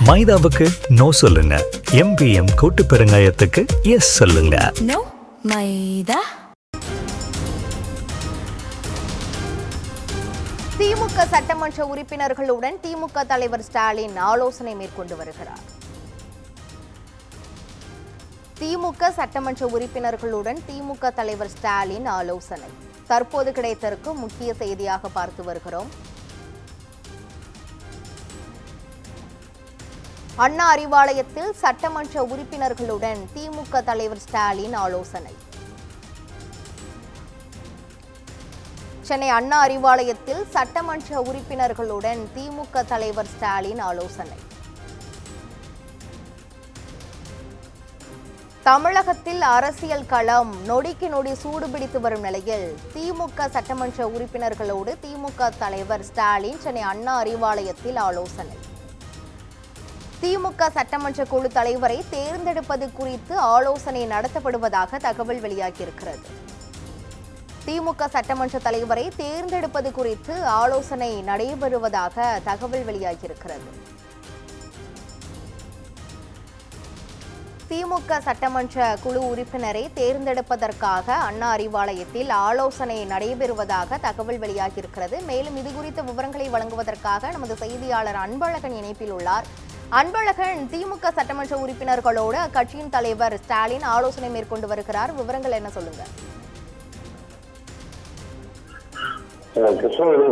மைதாவுக்கு no சொல்லுங்க. MPM கூட்டு பெருங்காயத்துக்கு S சொல்லுங்க. நோ மைதா. திமுக சட்டமன்ற உறுப்பினர்களுடன் திமுக தலைவர் ஸ்டாலின் ஆலோசனை மேற்கொண்டு வருகிறார். திமுக சட்டமன்ற உறுப்பினர்களுடன் திமுக தலைவர் ஸ்டாலின் ஆலோசனை. தற்போது கிடைத்திருக்கும் முக்கிய செய்தியாக பார்த்து வருகிறோம். அண்ணா அறிவாலயத்தில் சட்டமன்ற உறுப்பினர்களுடன் திமுக தலைவர் ஸ்டாலின் ஆலோசனை. சென்னை அண்ணா அறிவாலயத்தில் சட்டமன்ற உறுப்பினர்களுடன் திமுக தலைவர் ஸ்டாலின் ஆலோசனை. தமிழகத்தில் அரசியல் களம் நொடிக்கு நொடி சூடுபிடித்து வரும் நிலையில் திமுக சட்டமன்ற உறுப்பினர்களோடு திமுக தலைவர் ஸ்டாலின் சென்னை அண்ணா அறிவாலயத்தில் ஆலோசனை. திமுக சட்டமன்ற குழு தலைவரை தேர்ந்தெடுப்பது குறித்து ஆலோசனை நடத்தப்படுவதாக தகவல் வெளியாகியிருக்கிறது. திமுக சட்டமன்ற தலைவரை தேர்ந்தெடுப்பது குறித்து ஆலோசனை நடைபெறுவதாக தகவல் வெளியாகியிருக்கிறது. திமுக சட்டமன்ற குழு உறுப்பினரை தேர்ந்தெடுப்பதற்காக அண்ணா அறிவாலயத்தில் ஆலோசனை நடைபெறுவதாக தகவல் வெளியாகியிருக்கிறது. மேலும் இதுகுறித்த விவரங்களை வழங்குவதற்காக நமது செய்தியாளர் அன்பழகன் இணைப்பில் உள்ளார். அன்பழகன், திமுக சட்டமன்ற உறுப்பினர்களோடு அக்கட்சியின் தலைவர் ஸ்டாலின் ஆலோசனை மேற்கொண்டு வருகிறார். விவரங்கள் என்ன சொல்லுங்க? கிருஷ்ணகிரி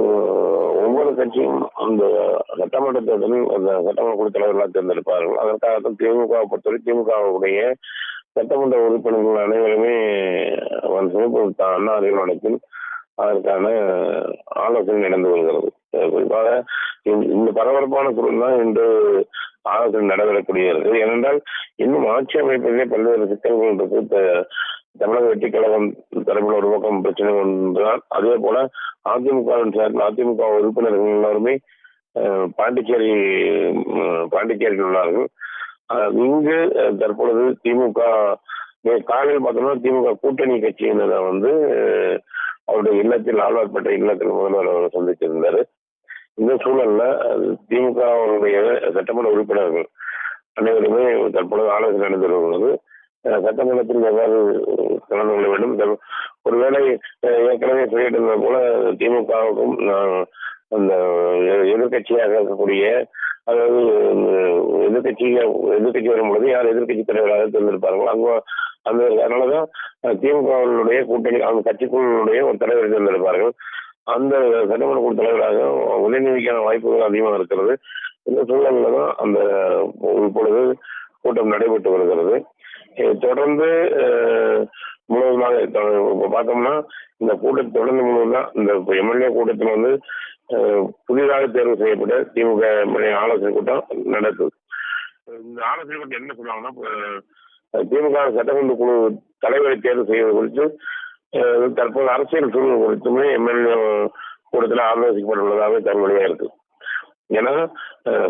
ஒவ்வொரு கட்சியும் அந்த சட்டமன்ற தேர்தலில் அந்த சட்டமன்ற குழு தலைவர்களாக தேர்ந்தெடுப்பார்கள். அதற்காக திமுக பொறுத்தவரை திமுகவுடைய சட்டமன்ற உறுப்பினர்கள் அனைவருமே அண்ணா அறிவாலயத்தில் அதற்கான ஆலோசனை நடந்து வருகிறது. குறிப்பாக இந்த பரபரப்பான குழு தான் இன்று ஆலோசனை நடைபெறக்கூடியது. ஏனென்றால் இன்னும் ஆட்சி அமைப்பதிலே பல்வேறு சிக்கல்கள் இருக்கு. தமிழக வெற்றிக் கழகம் தரப்பில் ஒரு பக்கம் பிரச்சனை ஒன்றுதான். அதே போல அதிமுகவின் சார்பில் அதிமுக உறுப்பினர்கள் எல்லாருமே பாண்டிச்சேரியில் உள்ளார்கள். இங்கு தற்பொழுது திமுக காலையில் பார்த்தோம்னா திமுக கூட்டணி கட்சியினர் அவருடைய இல்லத்தில் ஆழ்வார்பேட்டை இல்லத்தில் முதல்வர் அவர் சந்திச்சிருந்தாரு. இந்த சூழல்ல திமுகவுடைய சட்டமன்ற உறுப்பினர்கள் அனைவருமே தற்பொழுது ஆலோசனை நடந்து வருகிறது. சட்டமன்றத்தில் எவ்வாறு கலந்து கொள்ள வேண்டும், ஒருவேளை ஏற்கனவே சொல்லிட்டு போல திமுகவுக்கும் அந்த எதிர்கட்சியாக இருக்கக்கூடிய, அதாவது எதிர்கட்சி வரும்பொழுது யார் எதிர்கட்சி தலைவராக தேர்ந்தெடுப்பார்கள், அதனாலதான் திமுகவுடைய கூட்டணி அவங்க கட்சிக்குழுடைய ஒரு தலைவரை தேர்ந்தெடுப்பார்கள். அந்த சட்டமன்ற குழு தலைவராக உதயநிதிக்கான வாய்ப்புகள் அதிகமாக இருக்கிறது. இந்த சூழல்ல தான் அந்த இப்பொழுது கூட்டம் நடைபெற்று வருகிறது. தொடர்ந்து முழுவதுமாக பார்த்தோம்னா இந்த கூட்டத்தை தொடர்ந்து முழுவதுதான் இந்த எம்எல்ஏ கூட்டத்தில் புதிதாக தேர்வு செய்யப்பட்ட திமுக எம்எல்ஏ ஆலோசனை கூட்டம் நடக்குது. இந்த ஆலோசனை கூட்டம் என்ன சொல்லுவாங்கன்னா, திமுக சட்டமன்ற குழு தலைவரை தேர்வு செய்வது குறித்து தற்போது அரசியல் சூழ்நிலை குறித்துமே எம்எல்ஏ கூட்டத்தில் ஆலோசிக்கப்பட்டுள்ளதாகவே தகவலியா இருக்கு. ஏன்னா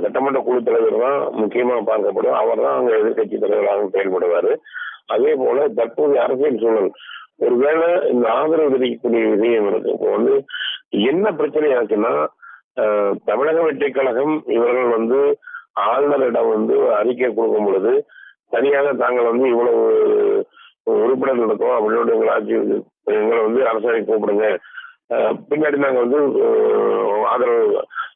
சட்டமன்ற குழு தலைவர் தான் முக்கியமாக பார்க்கப்படும். அவர் தான் அங்க எதிர்கட்சி தலைவராக செயல்படுவாரு. அதே போல தற்போதைய அரசியல் சூழல் ஒருவேளை இந்த ஆதரவு தெரிவிக்கக்கூடிய விஷயம் இருக்கு. இப்போ என்ன பிரச்சனை ஆச்சுன்னா, தமிழக வெற்றிக் கழகம் இவர்கள் ஆளுநரிடம் அறிக்கை கொடுக்கும் பொழுது தனியாக தாங்கள் இவ்வளவு உறுப்பினர் நடக்கும் அப்படின்னு எங்களை அரசாணை கூப்பிடுங்க, பின்னாடி நாங்க ஆதரவு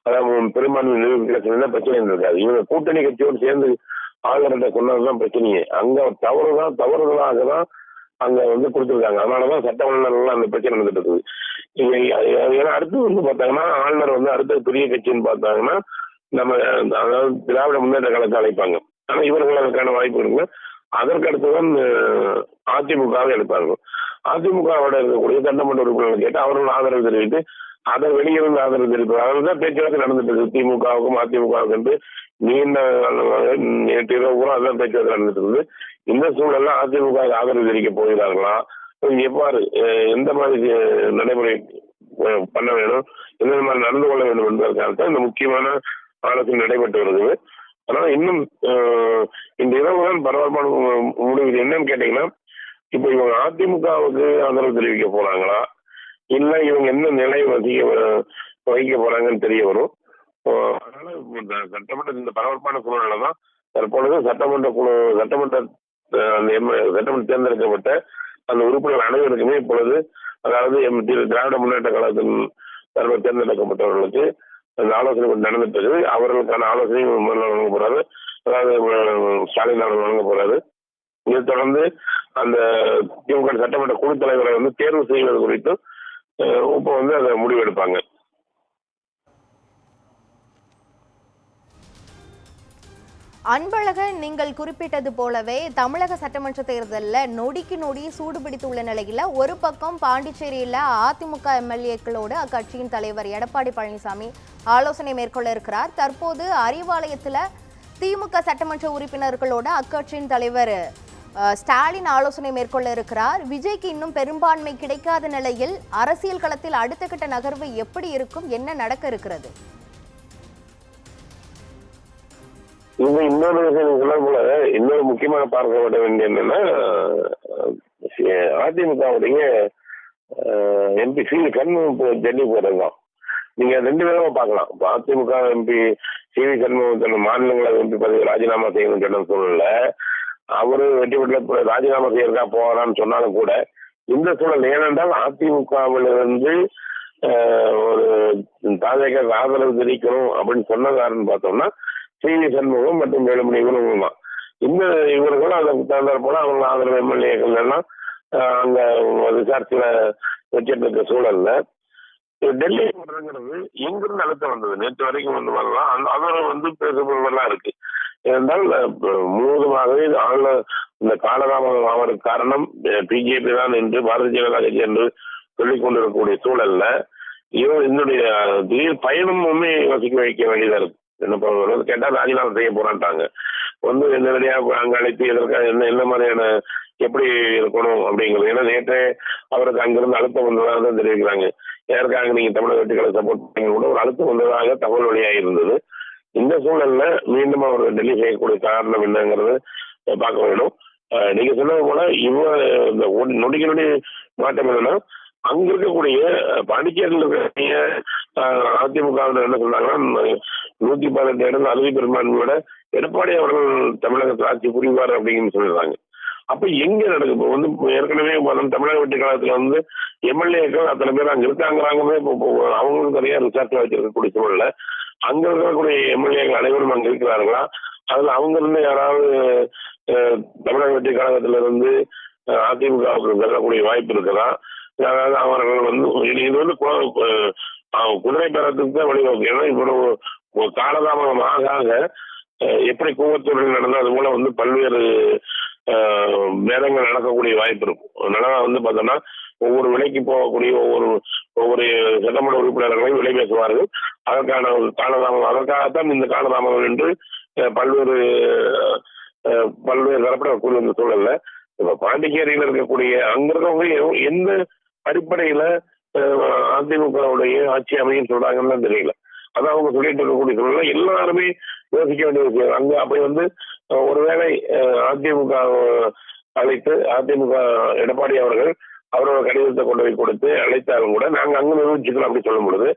அதாவது பெரும்பான்மை நிரூபிக்க பிரச்சனை இருக்காது. இவங்க கூட்டணி கட்சியோடு சேர்ந்து ஆளுநர்கிட்ட சொன்னதுதான் பிரச்சனையே. அங்க தவறுதலாக தான் அங்க கொடுத்துருக்காங்க. அதனாலதான் சட்ட வல்லுநர்கள் அந்த பிரச்சனை நடந்துட்டு இருக்குது. ஏன்னா அடுத்து பார்த்தாங்கன்னா ஆளுநர் அடுத்த பெரிய கட்சின்னு பார்த்தாங்கன்னா நம்ம அதாவது திராவிட முன்னேற்ற கழகத்தை அழைப்பாங்க. ஆனா இவர்கள் அதற்கான வாய்ப்பு இருக்குங்க. அதற்கு அடுத்துதான் அதிமுகவை எடுப்பாங்க. அதிமுகவோட இருக்கக்கூடிய சட்டமன்ற உறுப்பினர்கள் கேட்டு அவர்கள் ஆதரவு தெரிவித்து அதை வெளியிருந்து ஆதரவு தெரிவிப்பாங்க. அதனாலதான் பேச்சுவார்த்தை நடந்துட்டு இருக்கு திமுகவுக்கும் அதிமுகவுக்கு என்று நீண்ட நேற்று இரவு கூட அதான் பேச்சுவார்த்தை நடந்துட்டு இருக்குது. இந்த சூழல்ல அதிமுக ஆதரவு தெரிவிக்க போகிறார்களா, எவ்வாறு எந்த மாதிரி நடைமுறை பண்ண வேணும், எந்த மாதிரி நடந்து கொள்ள வேண்டும் என்பதற்காக இந்த முக்கியமான ஆலோசனை நடைபெற்று வருகிறது. அதனால இன்னும் இந்த இரவு தான் பரபரப்பான முடிவு. என்னன்னு கேட்டீங்கன்னா, இப்ப இவங்க அதிமுகவுக்கு ஆதரவு தெரிவிக்க போறாங்களா, இல்ல இவங்க என்ன நிலை வைக்க போறாங்கன்னு தெரிய வரும். அதனால இந்த சட்டமன்ற இந்த பரபரப்பான சூழ்நிலை தான் தற்பொழுது சட்டமன்ற தேர்ந்தெடுக்கப்பட்ட அந்த உறுப்பினர் அனைவருக்குமே இப்பொழுது, அதாவது திராவிட முன்னேற்ற கழகத்தின் தலைவர் தேர்ந்தெடுக்கப்பட்டவர்களுக்கு அந்த ஆலோசனை நடந்துட்டு இருக்குது. அவர்களுக்கான ஆலோசனை முதல்ல வழங்க போறாரு, அதாவது ஸ்டாலின் அவர்கள் வழங்க போறாரு. இதை தொடர்ந்து அந்த திமுக சட்டமன்ற குழு தலைவரை தேர்வு செய்வது குறித்து இப்போ அதை முடிவெடுப்பாங்க. அன்பழகன், நீங்கள் குறிப்பிட்டது போலவே தமிழக சட்டமன்ற தேர்தலில் நொடிக்கு நொடி சூடுபிடித்துள்ள நிலையில் ஒரு பக்கம் பாண்டிச்சேரியில் அதிமுக எம்எல்ஏக்களோடு அக்கட்சியின் தலைவர் எடப்பாடி பழனிசாமி ஆலோசனை மேற்கொள்ள இருக்கிறார். தற்போது அறிவாலயத்தில் திமுக சட்டமன்ற உறுப்பினர்களோடு அக்கட்சியின் தலைவர் ஸ்டாலின் ஆலோசனை மேற்கொள்ள இருக்கிறார். விஜய்க்கு இன்னும் பெரும்பான்மை கிடைக்காத நிலையில் அரசியல் களத்தில் அடுத்த கட்ட நகர்வு எப்படி இருக்கும், என்ன நடக்க இருக்கிறது? இன்னொரு விஷயம் சொன்ன போல இன்னொரு முக்கியமாக பார்க்கப்பட வேண்டிய என்னன்னா, அதிமுகவுடைய எம்பி சண்முகம் டெல்லி போறதுதான். நீங்க ரெண்டு விதமா பார்க்கலாம். அதிமுக எம்பி வி சண்முகம் மாநிலங்களவை எம்பி பதவி ராஜினாமா செய்யணும்னு சொன்ன சூழல்ல அவரு வெற்றி பெற்ற ராஜினாமா செய்யறதா போறான்னு சொன்னாலும் கூட இந்த சூழல், ஏனென்றால் அதிமுகவிலிருந்து ஒரு தாவேக ஆதரவு தெரிவிக்கணும் அப்படின்னு சொன்னதாருன்னு பார்த்தோம்னா வி சண்முகம் மற்றும் வேலுமணி இவர்களும் தான். இவர்களும் அதை தகுந்தாற் போல அவங்க ஆதரவு எம்எல்ஏக்கள் எல்லாம் அங்க விசாரிச்சுல வச்சிட்டு இருக்க சூழல்ல டெல்லி போடுறதுங்கிறது எங்கிருந்து அழுத்தம் வந்தது நேற்று வரைக்கும் வரலாம். அதோட பேசுபவர்கள்லாம் இருக்கு. ஏனென்றால் முழுவதுமாகவே இந்த காலதாமதம் ஆவதற்கு காரணம் பிஜேபி தான் என்று பாரதிய ஜனதா கட்சி என்று சொல்லிக் கொண்டிருக்கக்கூடிய சூழல்ல என்னுடைய திடீர் பயணமுமே யோசிக்க வைக்க வேண்டியதா இருக்கு. என்ன கேட்டா ராஜினாமா செய்ய போறான்ட்டாங்க. நேரடியா அங்க அழைத்து எதற்காக என்ன மாதிரியான எப்படி இருக்கணும் அப்படிங்கிறது. ஏன்னா நேற்றே அவருக்கு அங்கிருந்து அழுத்தம் வந்ததாக தான் தெரிவிக்கிறாங்க. யாருக்காக நீங்க தமிழக வெற்றிகளை சப்போர்ட் பண்ணி கூட ஒரு அழுத்தம் வந்ததாக தகவல் வழியாக இருந்தது. இந்த சூழல்ல மீண்டும் அவர் டெல்லி செய்யக்கூடிய காரணம் என்னங்கிறது பார்க்க வேண்டும். நீங்க சொன்னது போல இந்த நொடிக்கு நொடி மாற்றம் என்னன்னா, அங்க இருக்கக்கூடிய பாண்டிச்சேரியில் இருக்கக்கூடிய அதிமுகவினர் என்ன சொன்னாங்கன்னா, 118 இடம் அறுதி பெரும்பான்மையோட எடப்பாடி அவர்கள் தமிழகத்தில் ஆட்சி புரிவார் அப்படின்னு சொல்லிடுறாங்க. அப்ப எங்க நடக்குது? இப்போ ஏற்கனவே தமிழக வெற்றி காலத்துல எம்எல்ஏக்கள் அத்தனை பேர் அங்க இருக்காங்கிறாங்கமே. அவங்களுக்கு நிறைய ரிசார்ட்ல வச்சிருக்கக்கூடிய சூழல்ல அங்க இருக்கக்கூடிய எம்எல்ஏக்கள் அனைவரும் அங்க இருக்கிறார்களா? அதுல அவங்க இருந்து யாராவது தமிழக வெற்றி கழகத்துல இருந்து அதிமுகவுக்கு செல்லக்கூடிய வாய்ப்பு இருக்குதா? அதாவது அவர்கள் இது குதிரை பெறத்துக்கு தான் வழிவகுக்கும். ஏன்னா இப்போ காலதாமதம் ஆக எப்படி கூவத்தூரில் நடந்தோ அது போல பல்வேறு பேதங்கள் நடக்கக்கூடிய வாய்ப்பு இருக்கும். அதனால பார்த்தோம்னா ஒவ்வொரு விலைக்கு போகக்கூடிய ஒவ்வொரு சட்டமன்ற உறுப்பினர்களையும் விலை பேசுவார்கள். அதற்கான ஒரு காலதாமதம், அதற்காகத்தான் இந்த காலதாமதம் என்று பல்வேறு தரப்பட கூடிய இந்த சூழல்ல இப்ப பாண்டிச்சேரியில் இருக்கக்கூடிய அங்க இருக்கவங்க எந்த அடிப்படையில அதிமுகவுடைய ஆட்சி அமையும் சொல்றாங்கன்னு தெரியல. அதான் அவங்க சொல்லிட்டு இருக்கக்கூடிய சூழல்ல எல்லாருமே யோசிக்க வேண்டிய விஷயம். அங்க அப்படி ஒருவேளை அதிமுக அழைத்து அதிமுக எடப்பாடி அவர்கள் அவரோட கடிதத்தை கொண்டு போய் கொடுத்து அழைத்தாலும் கூட நாங்க அங்க நிர்வகிச்சுக்கலாம் அப்படி சொல்லும் பொழுது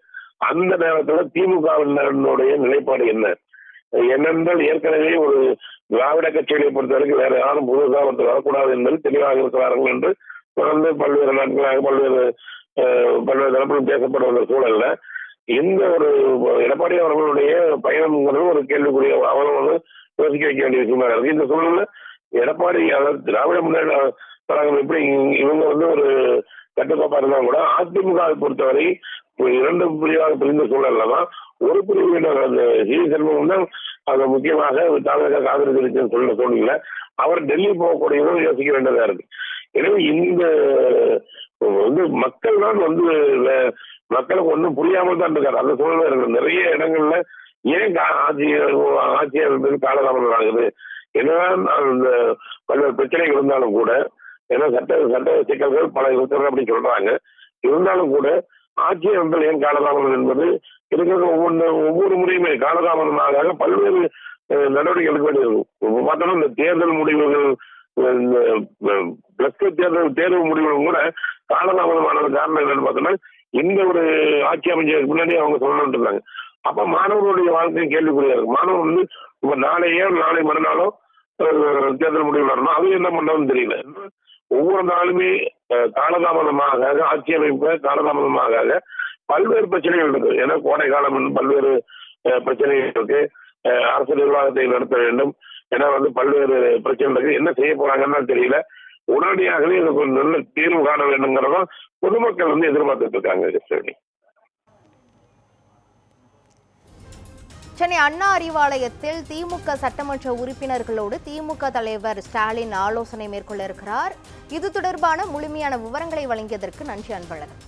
அந்த நேரத்துல திமுகவினுடைய நிலைப்பாடு என்னென்றால் ஏற்கனவே ஒரு திராவிட கட்சிகளை பொறுத்த வரைக்கும் வேற யாரும் புதுசாக ஒருத்தர் வரக்கூடாது என்பது தெளிவாக இருக்கிறார்கள் என்று தொடர்ந்து பல்வேறு நாட்களாக பல்வேறு தரப்பிலும் பேசப்படுகிற சூழல்ல இந்த ஒரு எடப்பாடி அவர்களுடைய பயணம்ங்கிறது ஒரு கேள்விக்குரிய அவரும் யோசிக்க வைக்க வேண்டிய விஷயமா இருக்கு. இந்த சூழல்ல எடப்பாடி திராவிட முன்னேற்ற கழகம் எப்படி இவங்க ஒரு கட்டுக்கோப்பா இருந்தாலும் கூட அதிமுகவை பொறுத்தவரை இரண்டு பிரிவாக பிரிந்த சூழல்ல தான் ஒரு பிரிவினர் அந்த வி சண்முகம் தான் அதை முக்கியமாக தமிழக ஆதரவு தெரிவிச்சுன்னு சொல்ல சூழ்நிலை அவர் டெல்லி போகக்கூடியதும் யோசிக்க வேண்டியதா இருக்கு. எனவே இந்த மக்கள் தான் மக்களுக்கு ஒன்றும் புரியாமல் தான் இருக்காரு. அந்த சூழ்நிலை இருக்கு. நிறைய இடங்கள்ல ஏன் ஆட்சியாளர்கள் காலதாமதம் ஆகுது, என்னதான் அந்த பல்வேறு பிரச்சனைகள் இருந்தாலும் கூட, ஏன்னா சட்ட சிக்கல்கள் பல இருக்கிறது அப்படின்னு சொல்றாங்க. இருந்தாலும் கூட ஆட்சியாளர்கள் ஏன் காலதாமதம் என்பது இருக்கிற ஒவ்வொரு முறையுமே காலதாமதமாக பல்வேறு நடவடிக்கை எடுக்க வேண்டியது. இப்போ பார்த்தோம்னா இந்த தேர்தல் முடிவுகள், இந்த பிளஸ் டூ தேர்வு முடிவுகளும் கூட காலதாமதமானது காரணம் என்னன்னு பார்த்தோம்னா இந்த ஒரு ஆட்சி அமைச்சருக்கு முன்னாடி அவங்க சொல்லணும்னு இருந்தாங்க. அப்ப மாணவர்களுடைய வாழ்க்கை கேள்விக்குறியா இருக்கு. மாணவர் வந்து இப்ப நாளை மறுநாளோ தேர்தல் முடிவு வரணும், அது என்ன பண்றதுன்னு தெரியல. ஒவ்வொரு நாளுமே காலதாமதமாக ஆட்சி அமைப்ப காலதாமதமாக பல்வேறு பிரச்சனைகள் இருக்கு. ஏன்னா கோடை காலம் பல்வேறு பிரச்சனைகள் இருக்கு. அரசு நிர்வாகத்தை நடத்த வேண்டும். ஏன்னா வந்து பல்வேறு பிரச்சனை இருக்கு. என்ன செய்ய போறாங்கன்னு தெரியல. உடனடியாகவே இதுக்கு ஒரு நல்ல தீர்வு காண வேண்டுங்கிறதும் பொதுமக்கள் வந்து எதிர்பார்த்துட்டு இருக்காங்க. சென்னை அண்ணா அறிவாலயத்தில் திமுக சட்டமன்ற உறுப்பினர்களோடு திமுக தலைவர் ஸ்டாலின் ஆலோசனை மேற்கொள்ள இருக்கிறார். இது தொடர்பான முழுமையான விவரங்களை வழங்கியதற்கு நன்றி அன்பழகன்.